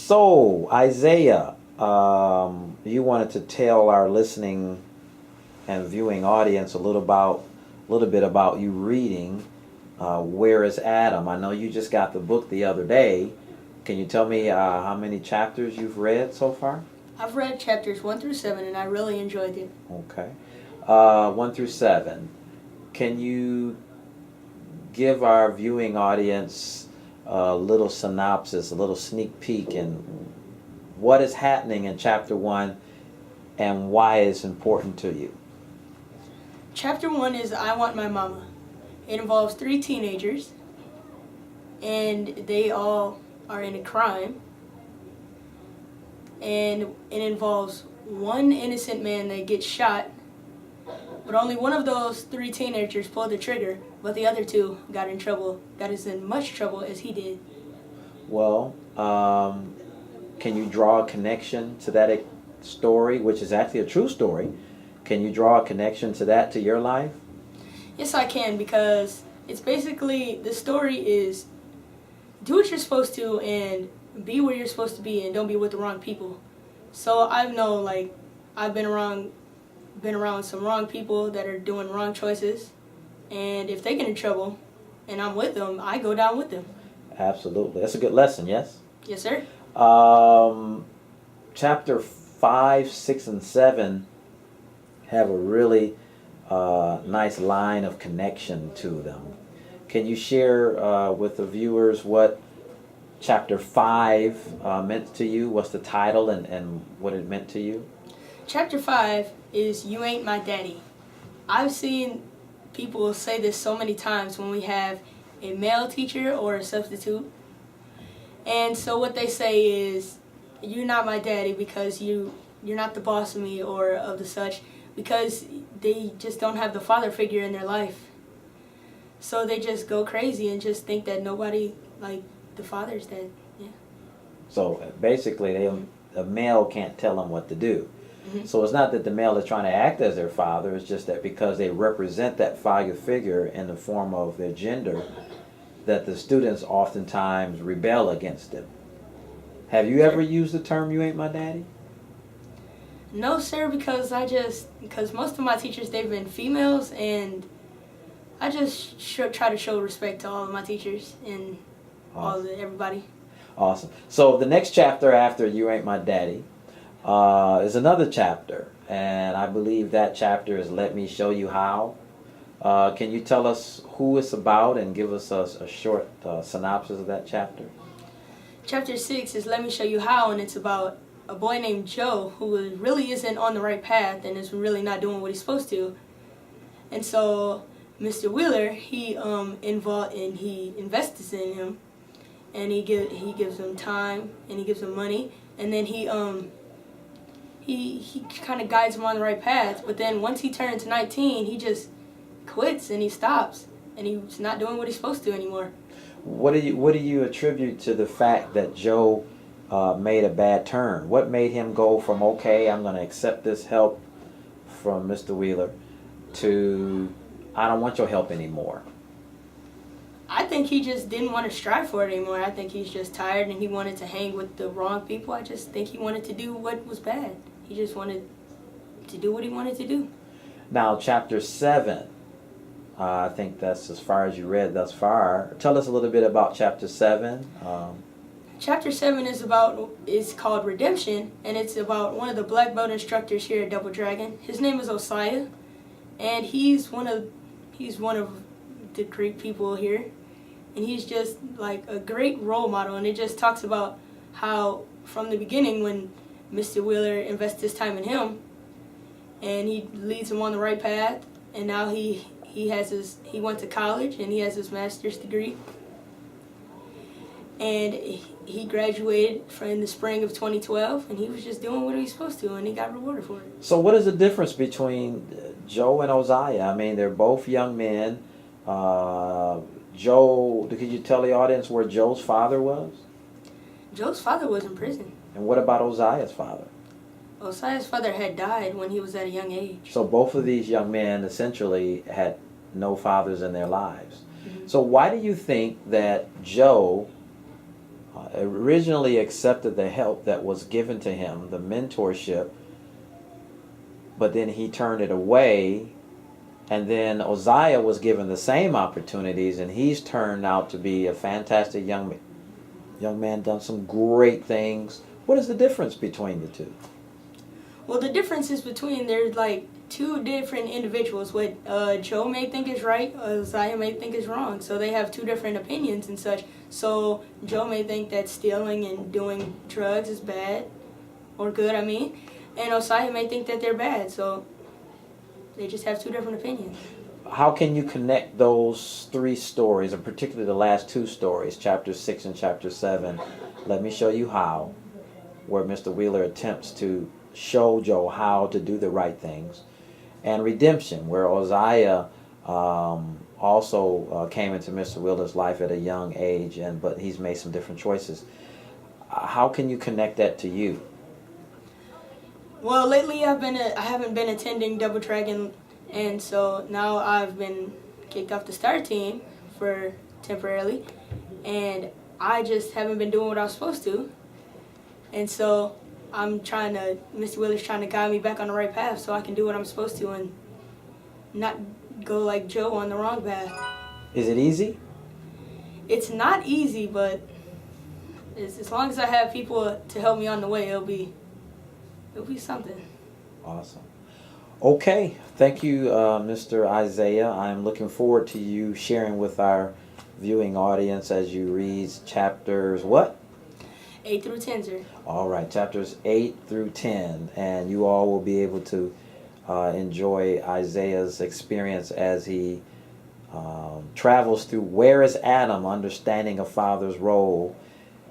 So, Isaiah, you wanted to tell our listening and viewing audience a little bit about you reading Where is Adam? I know you just got the book the other day. Can you tell me how many chapters you've read so far? I've read chapters 1 through 7 and I really enjoyed it. Okay. 1 through 7. Can you give our viewing audience a little synopsis, a little sneak peek in what is happening in chapter 1 and why it's important to you? Chapter 1 is I Want My Mama. It involves 3 teenagers and they all are in a crime. And it involves one innocent man that gets shot, but only one of those 3 teenagers pulled the trigger, but the other 2 got in trouble, got as in much trouble as he did. Well, can you draw a connection to that story, which is actually a true story? Can you draw a connection to that to your life? Yes, I can, because it's basically, the story is do what you're supposed to and be where you're supposed to be and don't be with the wrong people. So I know, like, I've been around some wrong people that are doing wrong choices, and if they get in trouble and I'm with them, I go down with them. Absolutely. That's a good lesson, yes? Yes, sir. Chapter 5, 6, and 7 have a really nice line of connection to them. Can you share with the viewers what chapter 5 meant to you? What's the title and what it meant to you? Chapter 5 is You Ain't My Daddy. I've seen people say this so many times when we have a male teacher or a substitute. And so what they say is, you're not my daddy because you're not the boss of me or of the such, because they just don't have the father figure in their life. So they just go crazy and just think that nobody, like, the father's dead. Yeah. So basically, a male can't tell them what to do. Mm-hmm. So it's not that the male is trying to act as their father, it's just that because they represent that father figure in the form of their gender, that the students oftentimes rebel against them. Have you ever used the term, you ain't my daddy? No, sir, because most of my teachers, they've been females, and I just try to show respect to all of my teachers and everybody. Awesome. So the next chapter after You Ain't My Daddy is another chapter, and I believe that chapter is Let Me Show You How. Can you tell us who it's about and give us a short synopsis of that chapter? Chapter 6 is Let Me Show You How, and it's about a boy named Joe who really isn't on the right path and is really not doing what he's supposed to. And so Mr. Wheeler, he invests in him, and he gives him time and he gives him money, and then he kind of guides him on the right path. But then once he turns 19, he just quits and he stops, and he's not doing what he's supposed to anymore. What do you attribute to the fact that Joe made a bad turn? What made him go from, okay, I'm going to accept this help from Mr. Wheeler, to I don't want your help anymore? I think he just didn't want to strive for it anymore. I think he's just tired and he wanted to hang with the wrong people. I just think he wanted to do what was bad. He just wanted to do what he wanted to do. Now, chapter 7, I think that's as far as you read thus far. Tell us a little bit about chapter 7. Chapter 7 is called Redemption, and it's about one of the black belt instructors here at Double Dragon. His name is Iziah, and he's one of the great people here, and he's just like a great role model. And it just talks about how from the beginning, when Mr. Wheeler invests his time in him, and he leads him on the right path, and now he went to college and he has his master's degree, and he graduated in the spring of 2012, and he was just doing what he was supposed to, and he got rewarded for it. So what is the difference between Joe and Iziah? I mean, they're both young men. Joe, could you tell the audience where Joe's father was? Joe's father was in prison. And what about Iziah's father? Iziah's father had died when he was at a young age. So both of these young men essentially had no fathers in their lives. Mm-hmm. So why do you think that Joe originally accepted the help that was given to him, the mentorship, but then he turned it away. And then Iziah was given the same opportunities, and he's turned out to be a fantastic young man, done some great things. What is the difference between the two? Well, the difference is between there's like two different individuals. What Joe may think is right, Iziah may think is wrong. So they have two different opinions and such. So Joe may think that stealing and doing drugs is bad or good, I mean. And Iziah may think that they're bad. So they just have two different opinions. How can you connect those three stories, and particularly the last two stories, chapter 6 and chapter 7? Let me show you how, where Mr. Wheeler attempts to show Joe how to do the right things. And redemption, where Iziah also came into Mr. Wheeler's life at a young age, but he's made some different choices. How can you connect that to you? Well, lately I haven't been attending Double Dragon, and so now I've been kicked off the star team for temporarily, and I just haven't been doing what I was supposed to, and so Mr. Wheeler's trying to guide me back on the right path so I can do what I'm supposed to and not go like Joe on the wrong path. Is it easy? It's not easy, but as long as I have people to help me on the way, it'll be something. Awesome. Okay. Thank you, Mr. Iziah. I'm looking forward to you sharing with our viewing audience as you read chapters what? 8 through 10, sir. All right, chapters 8 through 10. And you all will be able to enjoy Isaiah's experience as he travels through Where is Adam? Understanding a Father's Role.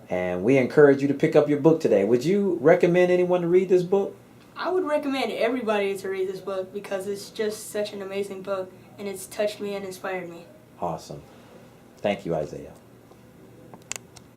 And we encourage you to pick up your book today. Would you recommend anyone to read this book? I would recommend everybody to read this book because it's just such an amazing book and it's touched me and inspired me. Awesome. Thank you, Iziah.